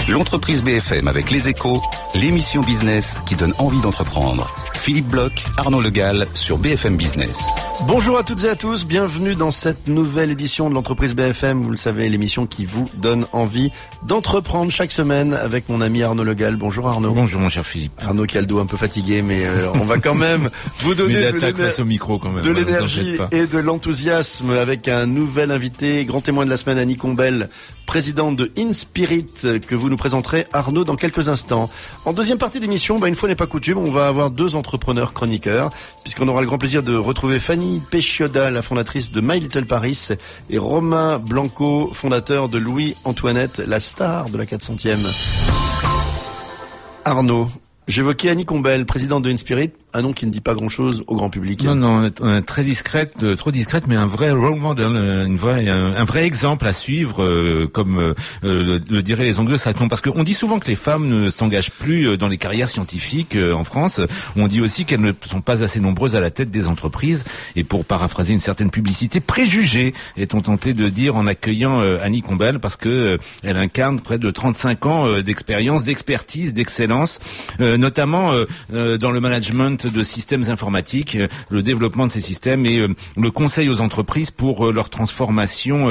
L'entreprise BFM avec Les Échos, l'émission business qui donne envie d'entreprendre. Philippe Bloch, Arnaud Legal sur BFM Business. Bonjour à toutes et à tous, bienvenue dans cette nouvelle édition de l'entreprise BFM. Vous le savez, l'émission qui vous donne envie d'entreprendre chaque semaine avec mon ami Arnaud Legal. Bonjour Arnaud. Bonjour mon cher Philippe. Arnaud qui a le dos un peu fatigué, mais on va quand même vous donner de l'énergie et de l'enthousiasme avec un nouvel invité, grand témoin de la semaine, Annie Combel, présidente de InSpirit, que vous nous présenterez, Arnaud, dans quelques instants. En deuxième partie d'émission, une fois n'est pas coutume, on va avoir deux entrepreneurs chroniqueurs, puisqu'on aura le grand plaisir de retrouver Fanny Pescioda, la fondatrice de My Little Paris, et Romain Blanco, fondateur de Louis Antoinette, la star de la 400e. Arnaud, j'évoquais Annie Combel, présidente de InSpirit, un nom qui ne dit pas grand-chose au grand public. Non, très discrète, trop discrète, mais un vrai role model, un vrai exemple à suivre, comme le diraient les anglo-saxons. Parce qu'on dit souvent que les femmes ne s'engagent plus dans les carrières scientifiques en France. On dit aussi qu'elles ne sont pas assez nombreuses à la tête des entreprises. Et pour paraphraser une certaine publicité, préjugée, est-on tenté de dire en accueillant Annie Combel, parce que elle incarne près de 35 ans d'expérience, d'expertise, d'excellence, notamment dans le management de systèmes informatiques, le développement de ces systèmes et le conseil aux entreprises pour leur transformation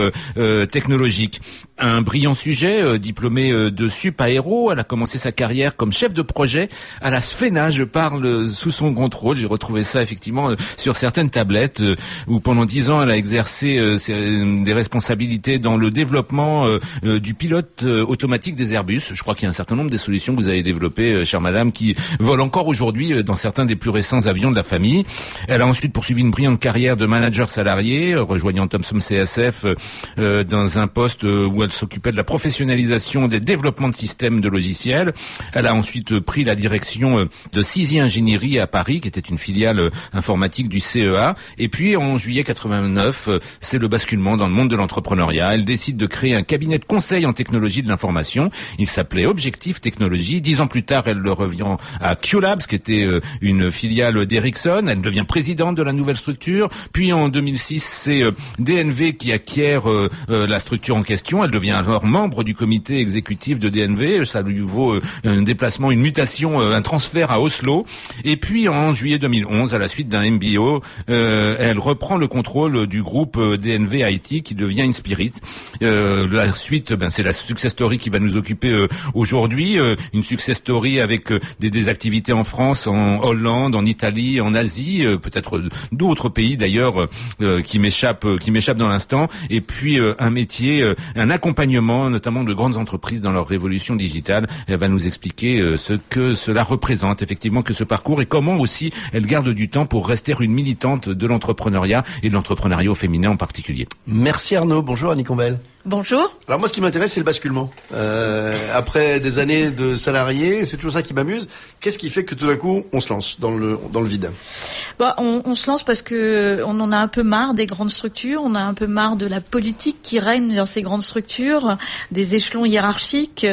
technologique. Un brillant sujet, diplômée de Sup Aéro, elle a commencé sa carrière comme chef de projet à la Sfena, je parle sous son contrôle, j'ai retrouvé ça effectivement sur certaines tablettes, où pendant 10 ans elle a exercé des responsabilités dans le développement du pilote automatique des Airbus. Je crois qu'il y a un certain nombre des solutions que vous avez développées, chère madame, qui volent encore aujourd'hui dans certains des plus récents avions de la famille. Elle a ensuite poursuivi une brillante carrière de manager salarié, rejoignant Thomson CSF dans un poste où elle s'occupait de la professionnalisation des développements de systèmes de logiciels. Elle a ensuite pris la direction de CISI Ingénierie à Paris, qui était une filiale informatique du CEA. Et puis en juillet 89, c'est le basculement dans le monde de l'entrepreneuriat. Elle décide de créer un cabinet de conseil en technologie de l'information. Il s'appelait Objectif Technologie. 10 ans plus tard, elle le revient à QLabs, qui était une filiale d'Ericsson. Elle devient présidente de la nouvelle structure. Puis en 2006, c'est DNV qui acquiert la structure en question. Elle devient alors membre du comité exécutif de DNV. Ça lui vaut un déplacement, une mutation, un transfert à Oslo. Et puis en juillet 2011, à la suite d'un MBO, elle reprend le contrôle du groupe DNV IT qui devient InSpirit. La suite, c'est la success story qui va nous occuper aujourd'hui. Une success story avec des activités en France, en Hollande, en Italie, en Asie, peut-être d'autres pays d'ailleurs qui m'échappent dans l'instant. Et puis un métier, un accompagnement notamment de grandes entreprises dans leur révolution digitale. Elle va nous expliquer ce que cela représente effectivement, que ce parcours, et comment aussi elle garde du temps pour rester une militante de l'entrepreneuriat et de l'entrepreneuriat au féminin en particulier. Merci Arnaud, bonjour Annie Combel. Bonjour. Alors moi, ce qui m'intéresse, c'est le basculement. Après des années de salarié, c'est toujours ça qui m'amuse. Qu'est-ce qui fait que tout d'un coup, on se lance dans le vide ? On se lance parce que on en a un peu marre des grandes structures. On a un peu marre de la politique qui règne dans ces grandes structures, des échelons hiérarchiques,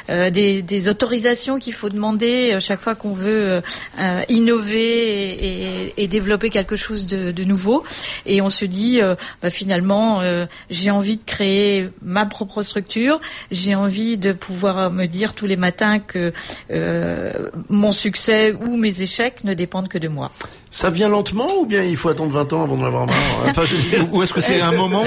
des autorisations qu'il faut demander chaque fois qu'on veut innover et développer quelque chose de nouveau. Et on se dit, finalement, j'ai envie de créer ma propre structure. J'ai envie de pouvoir me dire tous les matins que mon succès ou mes échecs ne dépendent que de moi. Ça vient lentement ou bien il faut attendre 20 ans avant d'en avoir marre ? Enfin, ou est-ce que c'est un moment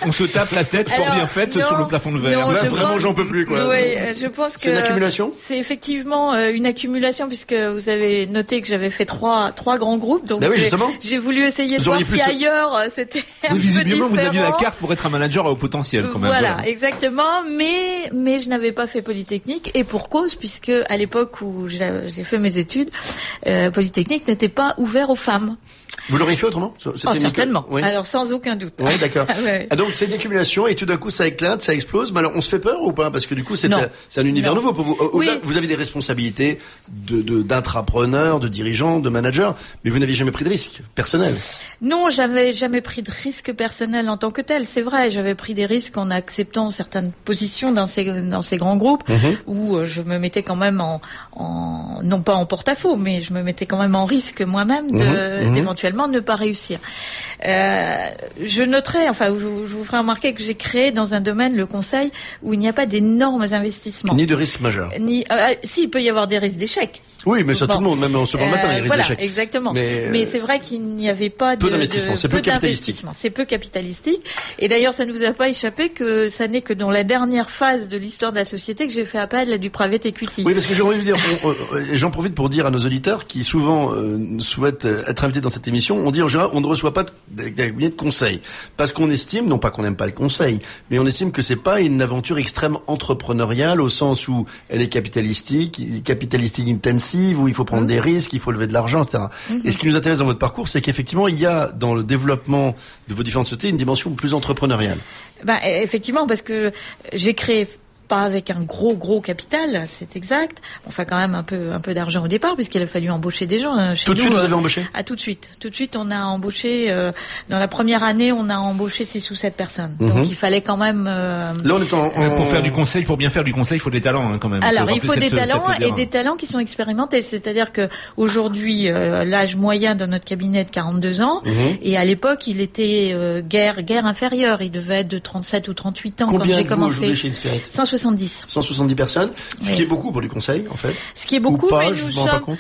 on se tape la tête fort bien faite sur le plafond de verre ? Là, vraiment, j'en peux plus, quoi. Oui, je pense que c'est une accumulation ? C'est effectivement une accumulation, puisque vous avez noté que j'avais fait trois grands groupes. Donc oui, justement. J'ai voulu essayer de voir si ailleurs c'était un peu visiblement, différent. Vous aviez la carte pour être un manager à haut potentiel, quand même. Voilà, exactement. Mais je n'avais pas fait Polytechnique, et pour cause, puisque à l'époque où j'ai fait mes études, Polytechnique n'était pas ouvert aux femmes. Vous l'auriez fait autrement ? Certainement. Oui. Alors sans aucun doute. Oui, d'accord. Ouais. Donc c'est une accumulation et tout d'un coup ça éclate, ça explose. Mais alors on se fait peur ou pas ? Parce que du coup c'est un univers nouveau pour vous. Oui. Vous avez des responsabilités d'intrapreneur, de dirigeant, de manager, mais vous n'aviez jamais pris de risque personnel. Non, j'avais jamais pris de risque personnel en tant que tel. C'est vrai, j'avais pris des risques en acceptant certaines positions dans ces grands groupes où je me mettais quand même non pas en porte-à-faux, mais je me mettais quand même en risque moi-même. même d'éventuellement ne pas réussir. Je noterai, je vous ferai remarquer que j'ai créé dans un domaine, le conseil, où il n'y a pas d'énormes investissements. Ni de risques majeurs. Si, il peut y avoir des risques d'échec. Oui, mais ça tout le monde, même en ce matin, il y a des risques d'échec. Exactement. Mais c'est vrai qu'il n'y avait pas peu d'investissement, c'est peu capitalistique. C'est peu capitalistique. Et d'ailleurs, ça ne vous a pas échappé que ça n'est que dans la dernière phase de l'histoire de la société que j'ai fait appel à du private equity. Oui, parce que j'ai envie de dire, j'en profite pour dire à nos auditeurs qui souvent souhaitent être invités dans cette émission, on dit en général, on ne reçoit pas de cabinet de conseil. Parce qu'on estime, non pas qu'on n'aime pas le conseil, mais on estime que c'est pas une aventure extrême entrepreneuriale au sens où elle est capitalistique intensive, où il faut prendre des risques, il faut lever de l'argent, etc. Et ce qui nous intéresse dans votre parcours, c'est qu'effectivement, il y a dans le développement de vos différentes sociétés une dimension plus entrepreneuriale. Effectivement, parce que j'ai créé pas avec un gros capital, c'est exact. On fait quand même un peu d'argent au départ, puisqu'il a fallu embaucher des gens chez nous. Tout de suite, vous avez embauché ? Tout de suite. Tout de suite, on a embauché, dans la première année, on a embauché 6 ou 7 personnes. Donc, il fallait quand même... Là, on est pour faire du conseil, pour bien faire du conseil, il faut des talents, quand même. Alors, il faut des talents et des talents qui sont expérimentés. C'est-à-dire que aujourd'hui, l'âge moyen de notre cabinet est de 42 ans, et à l'époque, il était guère inférieur. Il devait être de 37 ou 38 ans quand j'ai commencé. Combien chez Inspirit ? 170 personnes, ce qui est beaucoup pour du conseil, en fait. Ce qui est beaucoup, mais nous sommes,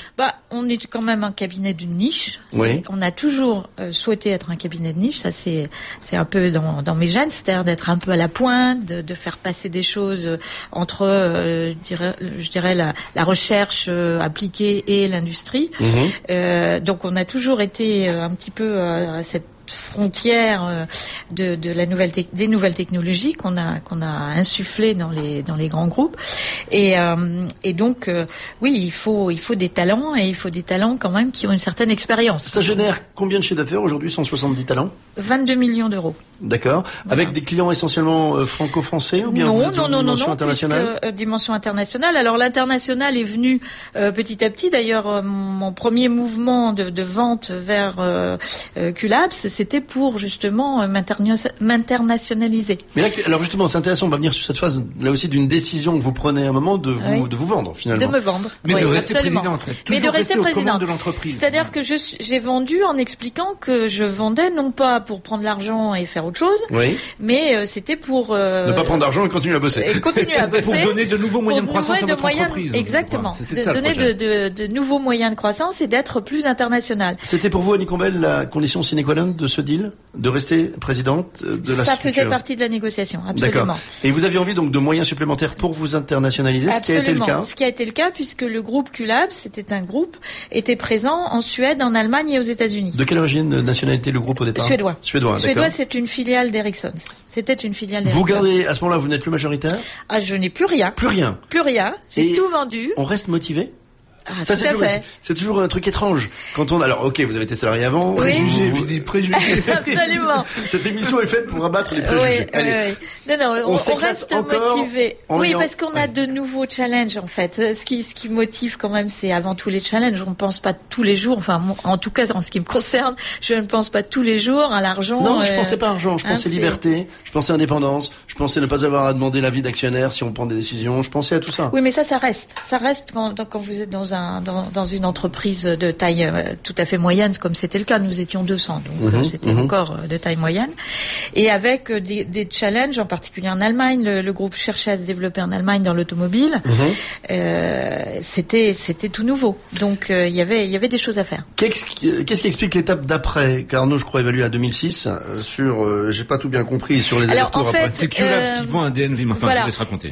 on est quand même un cabinet d'une niche. Oui. On a toujours souhaité être un cabinet de niche. Ça, c'est un peu dans mes gènes, c'est-à-dire d'être un peu à la pointe, de faire passer des choses entre, je dirais la recherche appliquée et l'industrie. Donc, on a toujours été un petit peu à cette frontière des nouvelles technologies qu'on a insufflées dans les grands groupes et donc oui, il faut des talents, et il faut des talents quand même qui ont une certaine expérience. Ça génère combien de chiffre d'affaires aujourd'hui, 170 talents ? 22 millions d'euros. D'accord. Voilà. Avec des clients essentiellement franco-français ou bien non, dimension internationale ? Dimension internationale. Alors l'international est venu petit à petit. D'ailleurs, mon premier mouvement de vente vers QLabs, c'était pour justement m'internationaliser. Mais là, alors justement, c'est intéressant, on va venir sur cette phase là aussi d'une décision que vous prenez à un moment de vous vendre finalement. De me vendre. Mais de rester présidente. Mais de rester présidente de l'entreprise. C'est-à-dire que j'ai vendu en expliquant que je vendais non pas pour prendre l'argent et faire autre chose, mais c'était pour ne pas prendre d'argent et continuer à bosser. Pour donner de nouveaux moyens de croissance à votre entreprise. Exactement. De donner de nouveaux moyens de croissance et d'être plus international. C'était pour vous, Annie Combel, la condition sine qua non de ce deal, de rester présidente de la structure. Ça faisait partie de la négociation, absolument. D'accord. Et vous aviez envie donc de moyens supplémentaires pour vous internationaliser, absolument. Ce qui a été le cas. Ce qui a été le cas, puisque le groupe QLabs, c'était un groupe, était présent en Suède, en Allemagne et aux États-Unis. De quelle origine, nationalité le groupe au départ ? Suédois. Suédois, c'est une filiale d'Ericsson. C'était une filiale d'Ericsson. Vous gardez, à ce moment-là, vous n'êtes plus majoritaire ? Ah, je n'ai plus rien. Plus rien. J'ai tout vendu. On reste motivé ? Ça, c'est toujours un truc étrange. Quand alors, ok, vous avez été salarié avant. Préjugés. Absolument. Cette émission est faite pour abattre les préjugés. Allez. Non, on reste motivé. Oui, parce qu'on a de nouveaux challenges, en fait. Ce qui motive quand même, c'est avant tout les challenges. On ne pense pas tous les jours, enfin, en tout cas, en ce qui me concerne, je ne pense pas tous les jours à l'argent. Non, je pensais pas argent. Je pensais liberté. Je pensais indépendance. Je pensais ne pas avoir à demander l'avis d'actionnaires si on prend des décisions. Je pensais à tout ça. Oui, mais ça reste. Ça reste quand vous êtes dans une entreprise de taille tout à fait moyenne, comme c'était le cas. Nous étions 200, donc c'était encore de taille moyenne. Et avec des challenges, en particulier en Allemagne, le groupe cherchait à se développer en Allemagne dans l'automobile. C'était tout nouveau. Donc il y avait des choses à faire. Qu'est-ce qui explique l'étape d'après ? Carnot, je crois, évalué à 2006 sur, j'ai pas tout bien compris, sur les allers-retours après. C'est QLabs qui vend un DNV, enfin, je laisse raconter.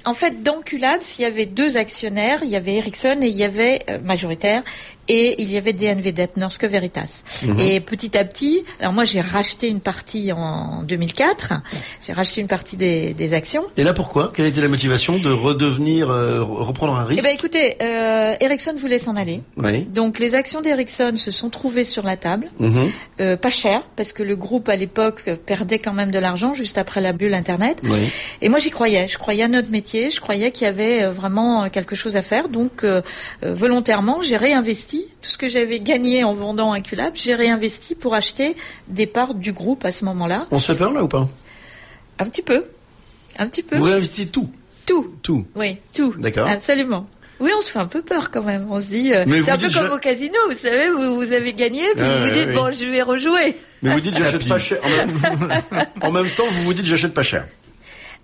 En fait, dans QLabs, il y avait 2 actionnaires, il y avait Ericsson et il y avait majoritaire, et il y avait DNV Det, Norske Veritas. Et petit à petit, alors moi j'ai racheté une partie en 2004, j'ai racheté une partie des actions. Et là pourquoi ? Quelle était la motivation de redevenir, reprendre un risque ? Eh ben écoutez, Ericsson voulait s'en aller. Oui. Donc les actions d'Ericsson se sont trouvées sur la table, pas cher, parce que le groupe à l'époque perdait quand même de l'argent juste après la bulle Internet. Oui. Et moi j'y croyais, je croyais à notre métier, je croyais qu'il y avait vraiment quelque chose à faire, donc volontairement j'ai réinvesti tout ce que j'avais gagné en vendant un QLabs, j'ai réinvesti pour acheter des parts du groupe à ce moment-là. On se fait peur là ou pas ? Un petit peu. Vous réinvestissez tout ? Tout. Tout. Oui, tout. D'accord. Absolument. Oui, on se fait un peu peur quand même. On se dit, c'est un peu comme au casino, vous savez, vous avez gagné, puis vous vous dites, bon, je vais rejouer. Mais vous dites, j'achète pas cher. En même temps, vous dites, j'achète pas cher.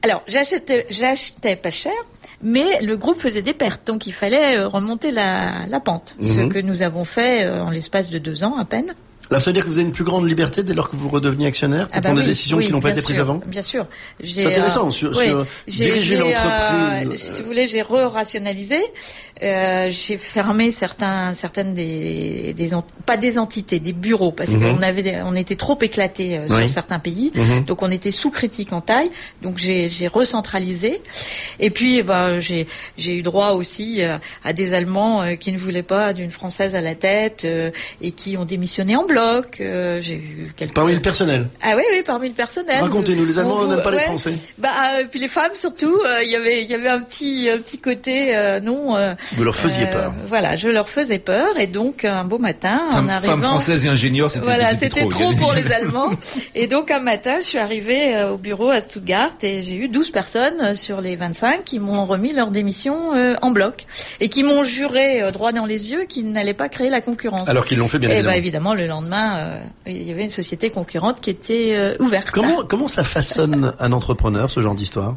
Alors, j'achetais pas cher, mais le groupe faisait des pertes, donc il fallait remonter la pente. Ce que nous avons fait en l'espace de 2 ans à peine. Là, ça veut dire que vous avez une plus grande liberté dès lors que vous redeveniez actionnaire pour prendre des décisions qui n'ont pas été prises avant? Bien sûr. C'est intéressant, sur diriger l'entreprise. Si vous voulez, j'ai rationalisé. J'ai fermé certaines pas des entités, des bureaux, parce qu'on était trop éclatés sur certains pays. Donc on était sous critique en taille. Donc j'ai recentralisé. Et puis j'ai eu droit aussi à des Allemands qui ne voulaient pas d'une Française à la tête et qui ont démissionné en bloc. J'ai eu quelques... Parmi le personnel. Ah oui, parmi le personnel. Racontez-nous, les Allemands n'aiment pas les Français. Puis les femmes surtout, il y avait un petit côté non. Vous leur faisiez peur. Voilà, je leur faisais peur, et donc un beau matin, en arrivant. Femme française et ingénieur, c'était trop pour les Allemands. Et donc un matin, je suis arrivée au bureau à Stuttgart et j'ai eu 12 personnes sur les 25 qui m'ont remis leur démission en bloc et qui m'ont juré droit dans les yeux qu'ils n'allaient pas créer la concurrence. Alors qu'ils l'ont fait bien évidemment. Et évidemment, le lendemain, il y avait une société concurrente qui était ouverte. Comment ça façonne un entrepreneur, ce genre d'histoire?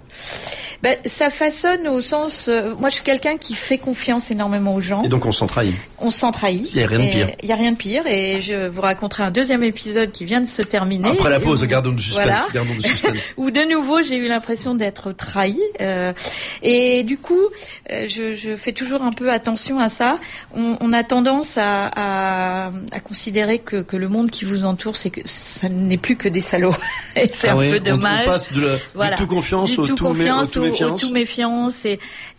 Ça façonne au sens... moi, je suis quelqu'un qui fait confiance énormément aux gens. Et donc, on s'en trahit. On s'en trahit. Il n'y a rien de pire. Il n'y a rien de pire. Et je vous raconterai un deuxième épisode qui vient de se terminer. Après la pause, gardons du suspense. Voilà. Gardons du suspense. Où de nouveau, j'ai eu l'impression d'être trahi. Et du coup, je fais toujours un peu attention à ça. On a tendance à considérer que le monde qui vous entoure, c'est que ça n'est plus que des salauds. Et c'est un peu dommage. On passe de tout confiance au tout méfiance,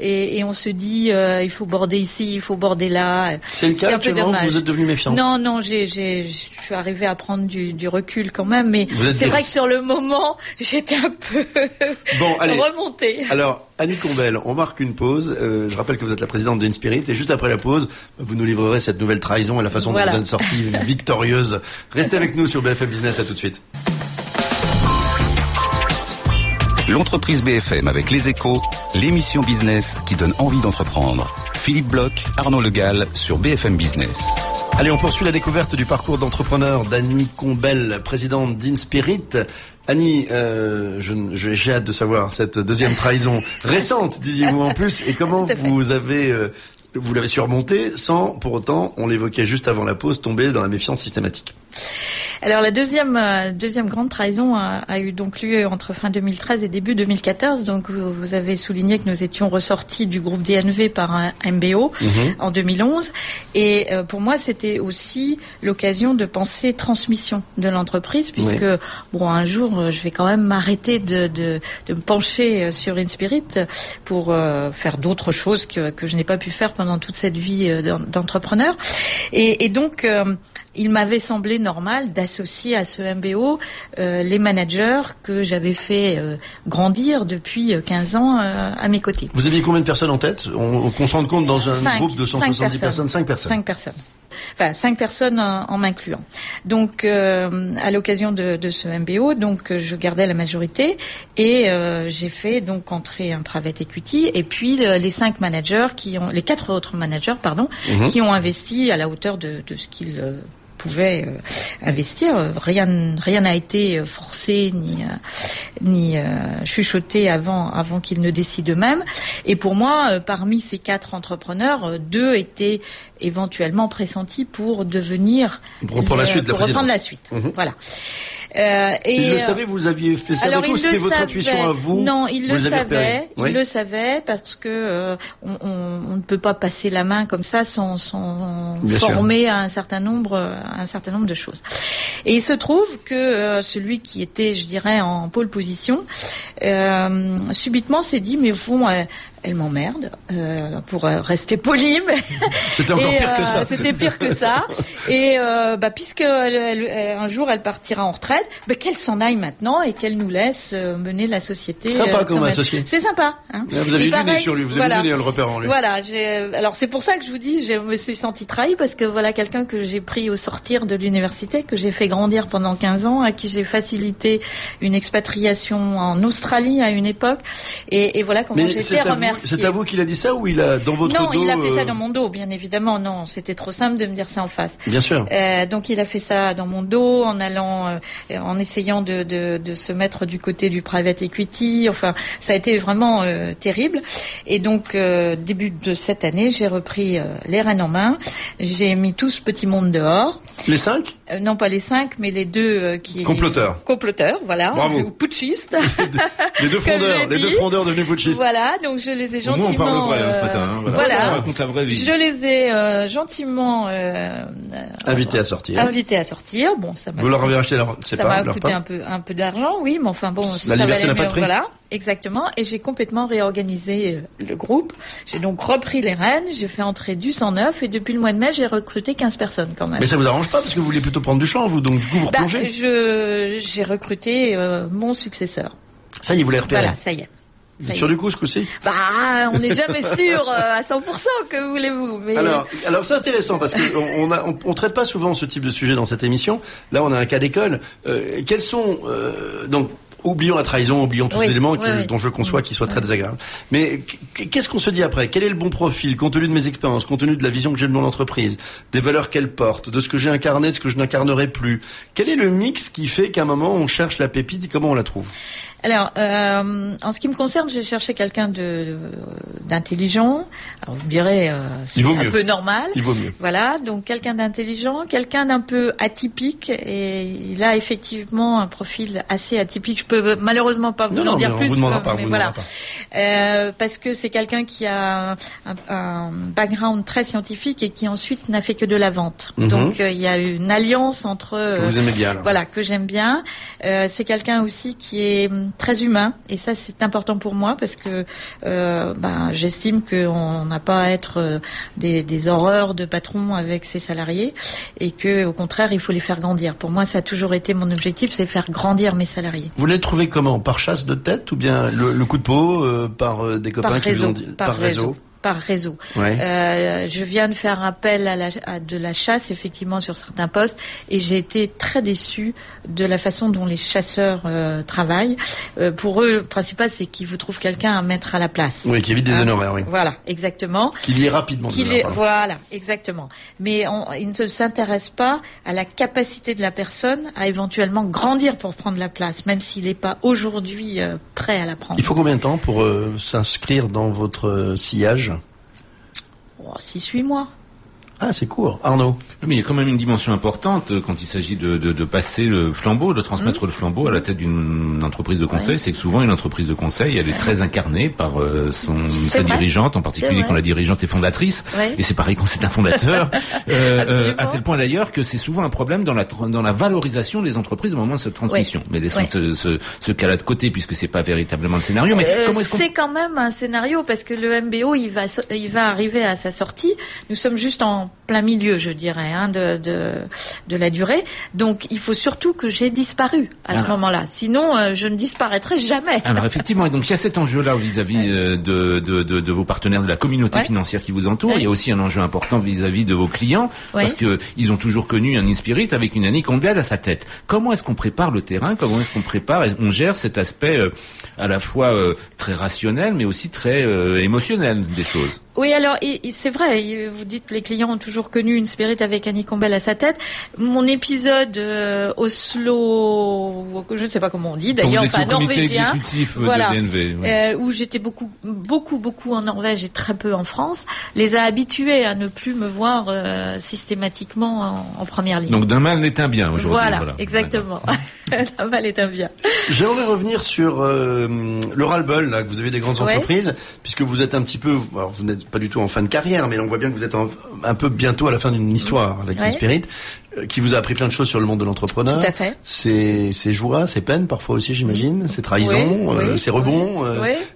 et on se dit il faut border ici, il faut border là. C'est le cas actuellement, vous êtes devenu méfiante? Non, je suis arrivée à prendre du recul quand même, mais c'est vrai que sur le moment, j'étais un peu remontée. Alors, Annie Combel, on marque une pause. Je rappelle que vous êtes la présidente de InSpirit, et juste après la pause, vous nous livrerez cette nouvelle trahison et la façon dont vous êtes sortie victorieuse. Restez avec nous sur BFM Business, à tout de suite. L'entreprise BFM avec Les Échos, l'émission business qui donne envie d'entreprendre. Philippe Bloch, Arnaud Le Gall sur BFM Business. Allez, on poursuit la découverte du parcours d'entrepreneur d'Annie Combel, présidente d'InSpirit. Annie, j'ai hâte de savoir cette deuxième trahison récente, disiez-vous en plus, et comment vous l'avez surmonté sans, pour autant, on l'évoquait juste avant la pause, tomber dans la méfiance systématique. Alors la deuxième grande trahison a eu donc lieu entre fin 2013 et début 2014. Donc vous avez souligné que nous étions ressortis du groupe DNV par un MBO en 2011. Et pour moi, c'était aussi l'occasion de penser transmission de l'entreprise, puisque un jour, je vais quand même m'arrêter de me pencher sur InSpirit pour faire d'autres choses que je n'ai pas pu faire pendant toute cette vie d'entrepreneur. Et donc il m'avait semblé normal d'associer à ce MBO les managers que j'avais fait grandir depuis 15 ans à mes côtés. Vous aviez combien de personnes en tête? On se rend compte dans un groupe de 170 personnes, 5 personnes. 5 personnes. Enfin, 5 personnes en m'incluant. Donc, à l'occasion de ce MBO, donc je gardais la majorité et j'ai fait donc entrer un private equity, et puis les 4 autres managers, qui ont investi à la hauteur de ce qu'ils pouvaient investir. Rien n'a été forcé ni chuchoté avant qu'ils ne décident eux-mêmes. Et pour moi, parmi ces 4 entrepreneurs, 2 étaient éventuellement pressentis pour devenir pour reprendre la suite. Voilà. Il le savait, vous aviez fait ça avec vous, c'était votre intuition à vous? Non, il le savait parce que on ne peut pas passer la main comme ça sans former à un certain nombre de choses. Et il se trouve que celui qui était, je dirais, en pole position, subitement s'est dit, mais elle m'emmerde, pour rester poli, mais c'était encore pire que ça. C'était pire que ça. Et puisque un jour elle partira en retraite, qu'elle s'en aille maintenant et qu'elle nous laisse mener la société. Sympa comme associé. C'est sympa. Hein. Vous avez eu du nez sur lui, vous avez eu du nez en le repérant lui. Voilà. Alors c'est pour ça que je vous dis, je me suis sentie trahie, parce que voilà quelqu'un que j'ai pris au sortir de l'université, que j'ai fait grandir pendant 15 ans, à qui j'ai facilité une expatriation en Australie à une époque, et voilà comment j'ai été remerciée. c'est à vous qu'il a dit ça ou il a dans votre dos? Non, il a fait ça dans mon dos, bien évidemment. Non, c'était trop simple de me dire ça en face. Bien sûr. Donc il a fait ça dans mon dos en allant, en essayant de se mettre du côté du private equity. Enfin, ça a été vraiment terrible. Et donc début de cette année, j'ai repris les rênes en main. J'ai mis tout ce petit monde dehors. Les 5 Non, pas les 5, mais les 2 qui... Comploteurs, voilà. Bravo. Ou putschistes. les deux frondeurs devenus putschistes. Voilà, donc je les ai gentiment... on parle vrai ce matin. Hein, voilà. On raconte la vraie vie. Je les ai gentiment... invités à sortir. Bon, ça m'a... Vous leur avez acheté ça m'a coûté un peu d'argent, oui, mais enfin bon... La liberté n'a pas de prix. Voilà. Exactement, et j'ai complètement réorganisé le groupe. J'ai donc repris les rênes, j'ai fait entrer du sang neuf, et depuis le mois de mai, j'ai recruté 15 personnes quand même. Mais ça vous arrange pas, parce que vous voulez plutôt prendre du champ, vous, donc du coup vous replongez. J'ai recruté mon successeur. Ça y est, vous l'avez repéré. Voilà, ça y est. Vous êtes sûr du coup ce coup-ci? On n'est jamais sûr à 100%, que voulez-vous. Mais... Alors c'est intéressant parce que on traite pas souvent ce type de sujet dans cette émission. Là, on a un cas d'école. Quels sont donc oublions la trahison, oublions tous ces éléments dont je conçois qu'ils soient très désagréables. Mais qu'est-ce qu'on se dit après? Quel est le bon profil, compte tenu de mes expériences, compte tenu de la vision que j'ai de mon entreprise, des valeurs qu'elle porte, de ce que j'ai incarné, de ce que je n'incarnerai plus? Quel est le mix qui fait qu'à un moment on cherche la pépite et comment on la trouve? Alors, en ce qui me concerne, j'ai cherché quelqu'un d'intelligent. Alors, vous me direz, c'est un peu normal. Il vaut mieux. Voilà, donc quelqu'un d'intelligent, quelqu'un d'un peu atypique, et il a effectivement un profil assez atypique. Je peux malheureusement pas vous en dire plus. On vous demandera pas, parce que c'est quelqu'un qui a un background très scientifique et qui ensuite n'a fait que de la vente. Donc, il y a une alliance entre... que vous aimez bien, alors. Voilà, que j'aime bien. C'est quelqu'un aussi qui est très humain, et ça c'est important pour moi parce que j'estime qu'on n'a pas à être des horreurs de patron avec ses salariés, et que au contraire il faut les faire grandir. Pour moi ça a toujours été mon objectif, c'est faire grandir mes salariés. Vous l'avez trouvé comment? Par chasse de tête ou bien le coup de peau, par des copains qui vous ont dit? Par réseau. Par réseau. Ouais. Je viens de faire appel à de la chasse effectivement sur certains postes, et j'ai été très déçue de la façon dont les chasseurs travaillent. Pour eux, le principal c'est qu'ils vous trouvent quelqu'un à mettre à la place. Oui, qui évite des honoraires, oui. Voilà, exactement. Qu'il y ait rapidement. Voilà, exactement. Mais ils ne s'intéressent pas à la capacité de la personne à éventuellement grandir pour prendre la place, même s'il n'est pas aujourd'hui prêt à la prendre. Il faut combien de temps pour s'inscrire dans votre sillage? 6-8 mois. Ah, c'est court. Arnaud? Mais il y a quand même une dimension importante quand il s'agit de passer le flambeau, de transmettre le flambeau à la tête d'une entreprise de conseil. C'est que souvent une entreprise de conseil, elle est très incarnée par sa dirigeante, en particulier quand la dirigeante est fondatrice. Et c'est pareil quand c'est un fondateur. À tel point d'ailleurs que c'est souvent un problème dans la valorisation des entreprises au moment de cette transmission. Mais laissons ce cas-là de côté puisque c'est pas véritablement le scénario. Mais comment est-ce c'est quand même un scénario parce que le MBO il va arriver à sa sortie. Nous sommes juste en plein milieu, je dirais, de la durée. Donc, il faut surtout que j'ai disparu à ce moment-là. Sinon, je ne disparaîtrai jamais. Alors, effectivement, et donc il y a cet enjeu-là vis-à-vis de vos partenaires, de la communauté financière qui vous entoure. Il y a aussi un enjeu important vis-à-vis de vos clients, parce que ils ont toujours connu un InSpirit avec une Annie Combel à sa tête. Comment est-ce qu'on prépare le terrain? Comment est-ce qu'on prépare et on gère cet aspect à la fois très rationnel, mais aussi très émotionnel des choses? Oui, alors c'est vrai, vous dites les clients ont toujours connu une Spirit avec Annie Combel à sa tête. Mon épisode Oslo, je ne sais pas comment on dit d'ailleurs, enfin norvégien, de DNV, où j'étais beaucoup en Norvège et très peu en France, les a habitués à ne plus me voir systématiquement en première ligne. Donc d'un mal n'est un bien aujourd'hui. Voilà. Exactement. D'un mal est un bien. J'aimerais revenir sur le ras-le-bol là que vous avez des grandes entreprises, puisque vous êtes un petit peu, alors vous n'êtes pas du tout en fin de carrière, mais on voit bien que vous êtes un peu bientôt à la fin d'une histoire avec InSpirit, qui vous a appris plein de choses sur le monde de l'entrepreneur. Tout à fait. Ses joies, ses peines parfois aussi, j'imagine, ses trahisons, ses rebonds,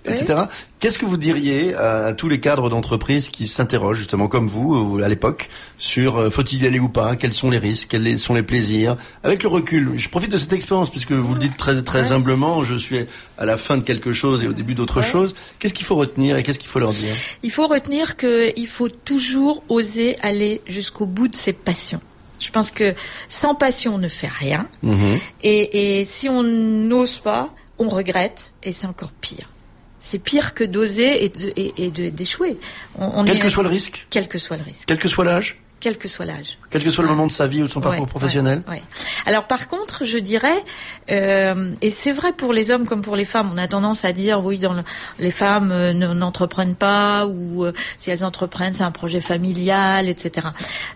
etc. Qu'est-ce que vous diriez à tous les cadres d'entreprise qui s'interrogent justement comme vous à l'époque sur faut-il y aller ou pas, quels sont les risques, quels sont les plaisirs, avec le recul? Je profite de cette expérience puisque vous le dites très très humblement, je suis à la fin de quelque chose et au début d'autre chose. Qu'est-ce qu'il faut retenir et qu'est-ce qu'il faut leur dire? Il faut retenir qu'il faut toujours oser aller jusqu'au bout de ses passions. Je pense que sans passion, on ne fait rien. Et si on n'ose pas, on regrette et c'est encore pire. c'est pire que d'oser et d'échouer. Quel que soit le risque. Quel que soit le risque. Quel que soit l'âge. Quel que soit l'âge. Quel que soit le moment de sa vie ou de son parcours professionnel. Ouais. Alors par contre, je dirais, et c'est vrai pour les hommes comme pour les femmes, on a tendance à dire oui, les femmes n'entreprennent pas, ou si elles entreprennent, c'est un projet familial, etc.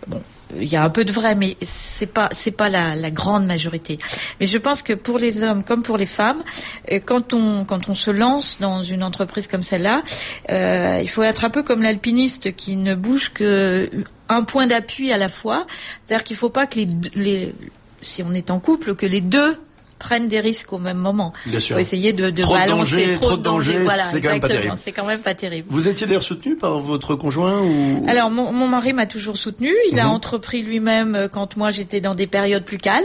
Bon, il y a un peu de vrai, mais c'est pas la grande majorité. Mais je pense que pour les hommes comme pour les femmes, quand on se lance dans une entreprise comme celle-là, il faut être un peu comme l'alpiniste qui ne bouge que un point d'appui à la fois. C'est-à-dire qu'il ne faut pas que si on est en couple, que les deux prennent des risques au même moment. Bien sûr. Il faut essayer de balancer trop de danger. Voilà, c'est quand même pas terrible. C'est quand même pas terrible. Vous étiez d'ailleurs soutenu par votre conjoint ou... Alors mon mari m'a toujours soutenu. Il a entrepris lui-même quand moi j'étais dans des périodes plus calmes.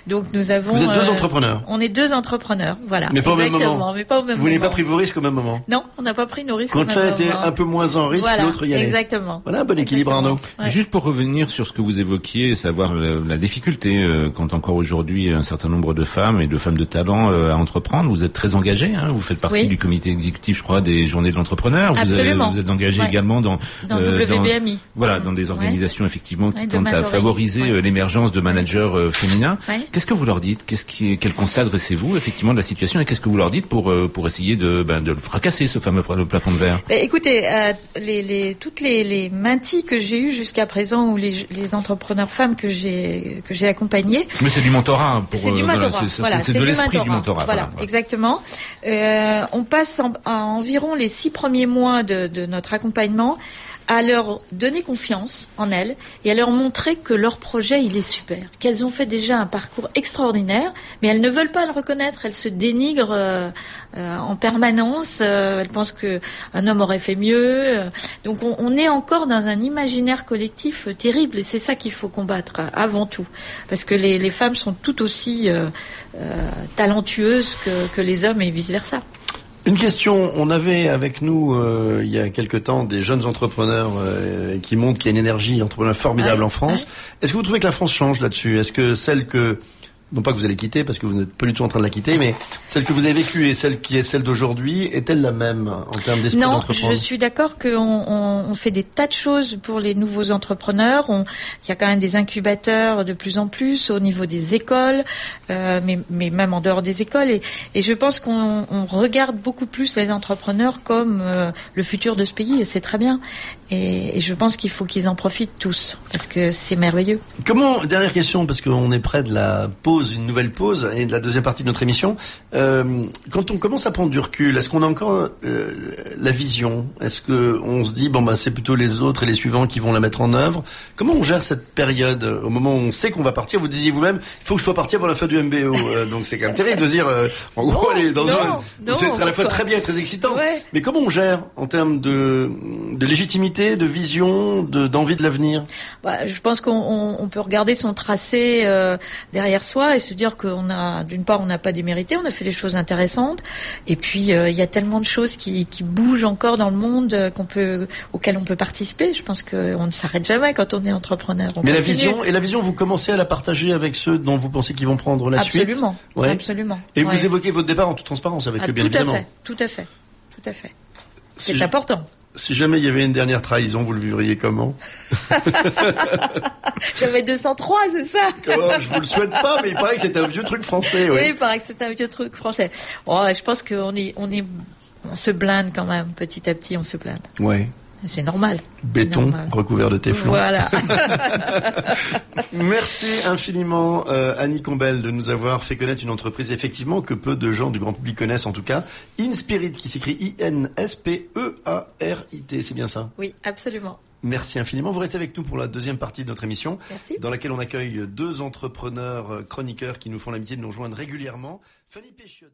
Donc nous avons. Vous êtes deux entrepreneurs. On est deux entrepreneurs, voilà. Mais pas au même moment. Mais pas au même moment. Vous n'avez pas pris vos risques au même moment. Non, on n'a pas pris nos risques au même moment. Quand l'un était un peu moins en risque, l'autre y allait. Exactement. Voilà un bon équilibre, Arnaud. Ouais. Juste pour revenir sur ce que vous évoquiez, savoir la difficulté quand encore aujourd'hui un certain nombre de femmes et de femmes de talent à entreprendre. Vous êtes très engagé, hein, vous faites partie du comité exécutif, je crois, des Journées de l'entrepreneur. Vous êtes engagé également dans WBMI. Dans des organisations effectivement qui tentent à favoriser l'émergence de managers féminins. Qu'est-ce que vous leur dites? Quel constat dressez-vous effectivement de la situation et qu'est-ce que vous leur dites pour essayer de le fracasser, ce fameux plafond de verre? Écoutez, toutes les maintis que j'ai eues jusqu'à présent, ou les entrepreneurs femmes que j'ai accompagnées. Mais c'est du mentorat. C'est du mentorat. C'est de l'esprit du mentorat. Voilà, exactement. On passe environ les 6 premiers mois de notre accompagnement à leur donner confiance en elles et à leur montrer que leur projet, il est super. Qu'elles ont fait déjà un parcours extraordinaire, mais elles ne veulent pas le reconnaître. Elles se dénigrent en permanence. Elles pensent qu'un homme aurait fait mieux. Donc on est encore dans un imaginaire collectif terrible et c'est ça qu'il faut combattre avant tout. Parce que les femmes sont tout aussi talentueuses que les hommes et vice-versa. Une question, on avait avec nous il y a quelque temps des jeunes entrepreneurs qui montrent qu'il y a une énergie entrepreneuriale formidable en France. Est-ce que vous trouvez que la France change là-dessus? Est-ce que celle que, non pas que vous allez quitter parce que vous n'êtes pas du tout en train de la quitter, mais celle que vous avez vécue et celle qui est celle d'aujourd'hui, est-elle la même en termes d'esprit d'entreprendre? Non, je suis d'accord qu'on fait des tas de choses pour les nouveaux entrepreneurs. Il y a quand même des incubateurs de plus en plus au niveau des écoles, mais même en dehors des écoles. Et je pense qu'on regarde beaucoup plus les entrepreneurs comme le futur de ce pays, et c'est très bien. Et je pense qu'il faut qu'ils en profitent tous, parce que c'est merveilleux. Dernière question, parce qu'on est près de la pause, une nouvelle pause, et de la deuxième partie de notre émission. Quand on commence à prendre du recul, est-ce qu'on a encore la vision? Est-ce que on se dit c'est plutôt les autres et les suivants qui vont la mettre en œuvre? Comment on gère cette période au moment où on sait qu'on va partir? Vous disiez vous-même, il faut que je sois parti avant la fin du MBO. Donc c'est quand même terrible de se dire, en gros, aller dans c'est à la fois très bien et très excitant. Ouais. Mais comment on gère en termes de légitimité, de vision, d'envie de l'avenir? Je pense qu'on peut regarder son tracé derrière soi et se dire d'une part on n'a pas démérité, on a fait des choses intéressantes, et puis il y a tellement de choses qui bougent encore dans le monde auxquelles on peut participer. Je pense qu'on ne s'arrête jamais quand on est entrepreneur. Mais la vision, vous commencez à la partager avec ceux dont vous pensez qu'ils vont prendre la suite? Absolument. Et vous évoquez votre départ en toute transparence avec eux, bien évidemment. Tout à fait. C'est important. Si jamais il y avait une dernière trahison, vous le vivriez comment? J'avais 203, c'est ça? Je vous le souhaite pas, mais il paraît que c'est un vieux truc français. Oui, il paraît que c'est un vieux truc français. Je pense qu'on on se blinde quand même, petit à petit, on se blinde. Ouais. C'est normal. Béton recouvert de téflon. Voilà. Merci infiniment Annie Combel de nous avoir fait connaître une entreprise effectivement que peu de gens du grand public connaissent en tout cas. InSpirit qui s'écrit INSPEARIT. C'est bien ça? Oui, absolument. Merci infiniment. Vous restez avec nous pour la deuxième partie de notre émission. Merci. Dans laquelle on accueille 2 entrepreneurs chroniqueurs qui nous font l'amitié de nous rejoindre régulièrement. Fanny Péchioda.